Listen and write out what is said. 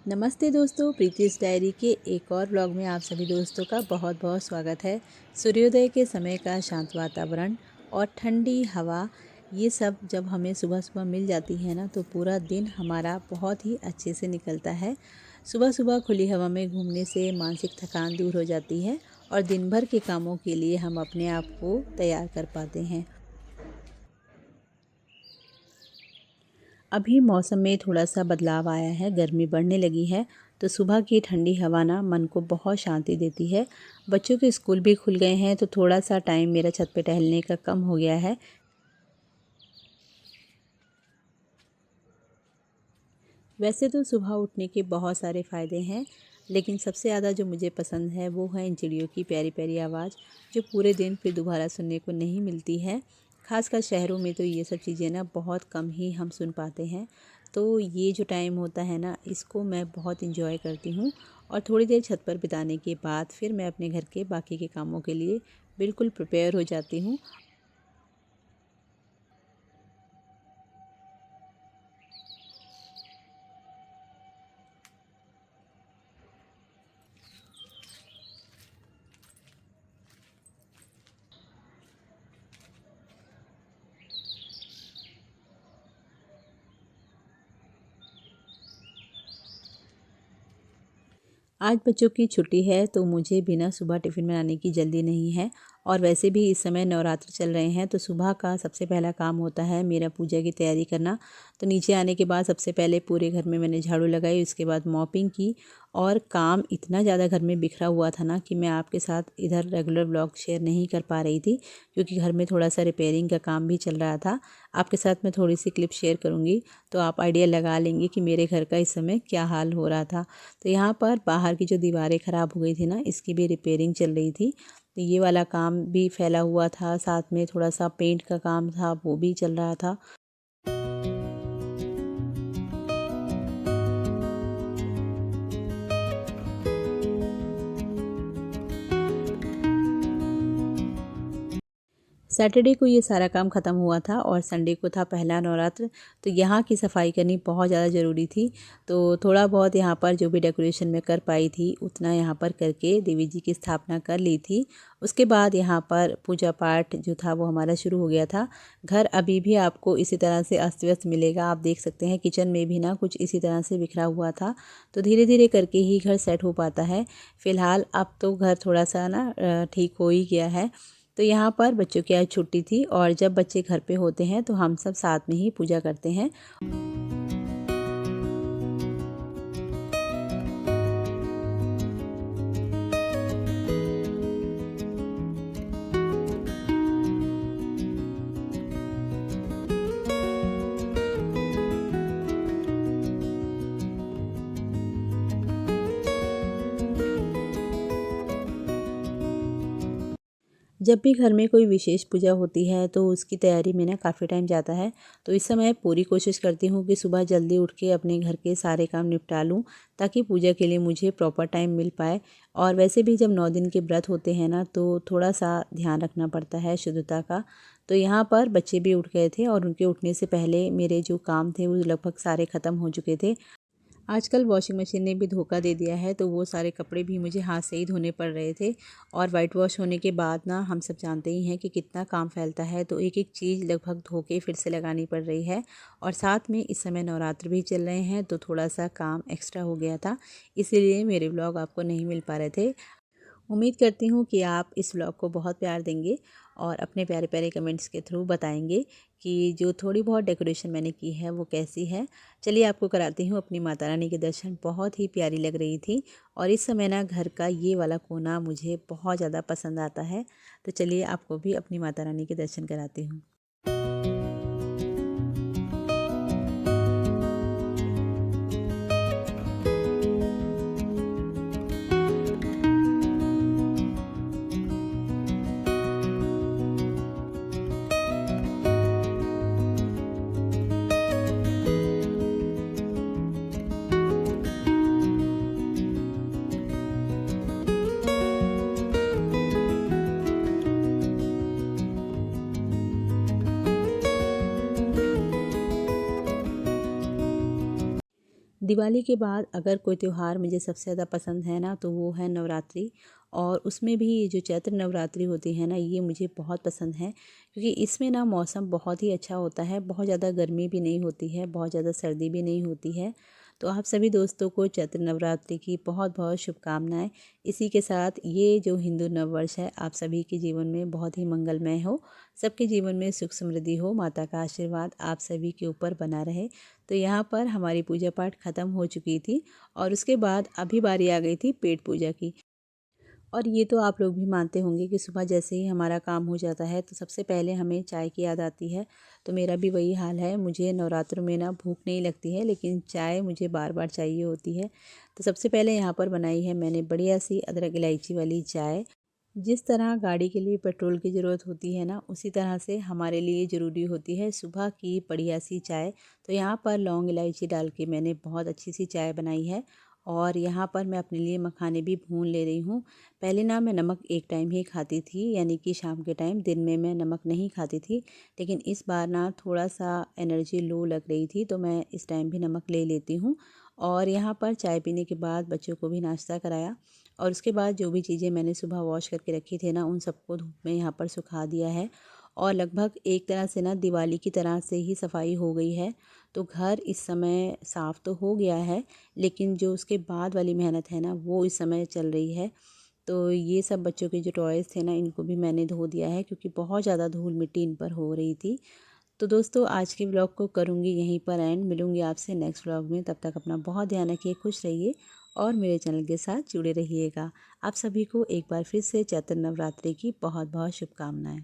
नमस्ते दोस्तों, प्रीतिस डायरी के एक और ब्लॉग में आप सभी दोस्तों का बहुत बहुत स्वागत है। सूर्योदय के समय का शांत वातावरण और ठंडी हवा, ये सब जब हमें सुबह सुबह मिल जाती है ना, तो पूरा दिन हमारा बहुत ही अच्छे से निकलता है। सुबह सुबह खुली हवा में घूमने से मानसिक थकान दूर हो जाती है और दिन भर के कामों के लिए हम अपने आप को तैयार कर पाते हैं। अभी मौसम में थोड़ा सा बदलाव आया है, गर्मी बढ़ने लगी है, तो सुबह की ठंडी हवा ना मन को बहुत शांति देती है। बच्चों के स्कूल भी खुल गए हैं, तो थोड़ा सा टाइम मेरा छत पे टहलने का कम हो गया है। वैसे तो सुबह उठने के बहुत सारे फ़ायदे हैं, लेकिन सबसे ज़्यादा जो मुझे पसंद है वो है इन चिड़ियों की प्यारी प्यारी आवाज़, जो पूरे दिन फिर दोबारा सुनने को नहीं मिलती है। ख़ासकर शहरों में तो ये सब चीज़ें ना बहुत कम ही हम सुन पाते हैं। तो ये जो टाइम होता है ना, इसको मैं बहुत इंजॉय करती हूँ। और थोड़ी देर छत पर बिताने के बाद फिर मैं अपने घर के बाकी के कामों के लिए बिल्कुल प्रिपेयर हो जाती हूँ। आज बच्चों की छुट्टी है, तो मुझे भी ना सुबह टिफ़िन बनाने की जल्दी नहीं है। और वैसे भी इस समय नवरात्र चल रहे हैं, तो सुबह का सबसे पहला काम होता है मेरा पूजा की तैयारी करना। तो नीचे आने के बाद सबसे पहले पूरे घर में मैंने झाड़ू लगाई, उसके बाद मॉपिंग की। और काम इतना ज़्यादा घर में बिखरा हुआ था ना, कि मैं आपके साथ इधर रेगुलर व्लॉग शेयर नहीं कर पा रही थी, क्योंकि घर में थोड़ा सा रिपेयरिंग का काम भी चल रहा था। आपके साथ मैं थोड़ी सी क्लिप शेयर करूँगी, तो आप आइडिया लगा लेंगे कि मेरे घर का इस समय क्या हाल हो रहा था। तो यहाँ पर बाहर की जो दीवारें ख़राब हो गई थी ना, इसकी भी रिपेयरिंग चल रही थी। तो ये वाला काम भी फैला हुआ था, साथ में थोड़ा सा पेंट का काम था, वो भी चल रहा था। सैटरडे को ये सारा काम ख़त्म हुआ था और संडे को था पहला नवरात्र। तो यहाँ की सफाई करनी बहुत ज़्यादा ज़रूरी थी। तो थोड़ा बहुत यहाँ पर जो भी डेकोरेशन मैं कर पाई थी, उतना यहाँ पर करके देवी जी की स्थापना कर ली थी। उसके बाद यहाँ पर पूजा पाठ जो था वो हमारा शुरू हो गया था। घर अभी भी आपको इसी तरह से अस्त व्यस्त मिलेगा। आप देख सकते हैं किचन में भी ना कुछ इसी तरह से बिखरा हुआ था। तो धीरे धीरे करके ही घर सेट हो पाता है। फ़िलहाल अब तो घर थोड़ा सा ना ठीक हो ही गया है। तो यहाँ पर बच्चों की आज छुट्टी थी, और जब बच्चे घर पे होते हैं तो हम सब साथ में ही पूजा करते हैं। जब भी घर में कोई विशेष पूजा होती है, तो उसकी तैयारी में ना काफ़ी टाइम जाता है। तो इस समय पूरी कोशिश करती हूँ कि सुबह जल्दी उठ के अपने घर के सारे काम निपटा लूँ, ताकि पूजा के लिए मुझे प्रॉपर टाइम मिल पाए। और वैसे भी जब 9 दिन के व्रत होते हैं ना, तो थोड़ा सा ध्यान रखना पड़ता है शुद्धता का। तो यहाँ पर बच्चे भी उठ गए थे, और उनके उठने से पहले मेरे जो काम थे वो लगभग सारे ख़त्म हो चुके थे। आजकल वॉशिंग मशीन ने भी धोखा दे दिया है, तो वो सारे कपड़े भी मुझे हाथ से ही धोने पड़ रहे थे। और वाइट वॉश होने के बाद ना, हम सब जानते ही हैं कि कितना काम फैलता है, तो एक एक चीज़ लगभग धो के फिर से लगानी पड़ रही है। और साथ में इस समय नवरात्र भी चल रहे हैं, तो थोड़ा सा काम एक्स्ट्रा हो गया था, इसीलिए मेरे व्लॉग आपको नहीं मिल पा रहे थे। उम्मीद करती हूँ कि आप इस व्लॉग को बहुत प्यार देंगे, और अपने प्यारे प्यारे कमेंट्स के थ्रू बताएंगे कि जो थोड़ी बहुत डेकोरेशन मैंने की है वो कैसी है। चलिए आपको कराती हूँ अपनी माता रानी के दर्शन। बहुत ही प्यारी लग रही थी, और इस समय ना घर का ये वाला कोना मुझे बहुत ज़्यादा पसंद आता है। तो चलिए आपको भी अपनी माता रानी के दर्शन कराती हूँ। दिवाली के बाद अगर कोई त्यौहार मुझे सबसे ज़्यादा पसंद है ना, तो वो है नवरात्रि। और उसमें भी ये जो चैत्र नवरात्रि होती है ना, ये मुझे बहुत पसंद है, क्योंकि इसमें ना मौसम बहुत ही अच्छा होता है। बहुत ज़्यादा गर्मी भी नहीं होती है, बहुत ज़्यादा सर्दी भी नहीं होती है। तो आप सभी दोस्तों को चैत्र नवरात्रि की बहुत बहुत शुभकामनाएं। इसी के साथ ये जो हिंदू नववर्ष है, आप सभी के जीवन में बहुत ही मंगलमय हो, सबके जीवन में सुख समृद्धि हो, माता का आशीर्वाद आप सभी के ऊपर बना रहे। तो यहाँ पर हमारी पूजा पाठ ख़त्म हो चुकी थी और उसके बाद अभी बारी आ गई थी पेट पूजा की। और ये तो आप लोग भी मानते होंगे कि सुबह जैसे ही हमारा काम हो जाता है तो सबसे पहले हमें चाय की याद आती है। तो मेरा भी वही हाल है, मुझे नवरात्रों में ना भूख नहीं लगती है, लेकिन चाय मुझे बार बार चाहिए होती है। तो सबसे पहले यहाँ पर बनाई है मैंने बढ़िया सी अदरक इलायची वाली चाय। जिस तरह गाड़ी के लिए पेट्रोल की ज़रूरत होती है ना, उसी तरह से हमारे लिए ज़रूरी होती है सुबह की बढ़िया सी चाय। तो यहाँ पर लौंग इलायची डाल के मैंने बहुत अच्छी सी चाय बनाई है। और यहाँ पर मैं अपने लिए मखाने भी भून ले रही हूँ। पहले ना मैं नमक एक टाइम ही खाती थी, यानी कि शाम के टाइम, दिन में मैं नमक नहीं खाती थी। लेकिन इस बार ना थोड़ा सा एनर्जी लो लग रही थी, तो मैं इस टाइम भी नमक ले लेती हूँ। और यहाँ पर चाय पीने के बाद बच्चों को भी नाश्ता कराया। और उसके बाद जो भी चीज़ें मैंने सुबह वॉश करके रखी थी ना, उन सबको धूप में यहाँ पर सुखा दिया है। और लगभग एक तरह से ना दिवाली की तरह से ही सफाई हो गई है। तो घर इस समय साफ़ तो हो गया है, लेकिन जो उसके बाद वाली मेहनत है ना, वो इस समय चल रही है। तो ये सब बच्चों के जो टॉयज़ थे ना, इनको भी मैंने धो दिया है, क्योंकि बहुत ज़्यादा धूल मिट्टी इन पर हो रही थी। तो दोस्तों, आज के ब्लॉग को करूँगी यहीं पर एंड। मिलूँगी आपसे नेक्स्ट ब्लॉग में। तब तक अपना बहुत ध्यान रखिए, खुश रहिए और मेरे चैनल के साथ जुड़े रहिएगा। आप सभी को एक बार फिर से चैत्र नवरात्रि की बहुत बहुत शुभकामनाएं।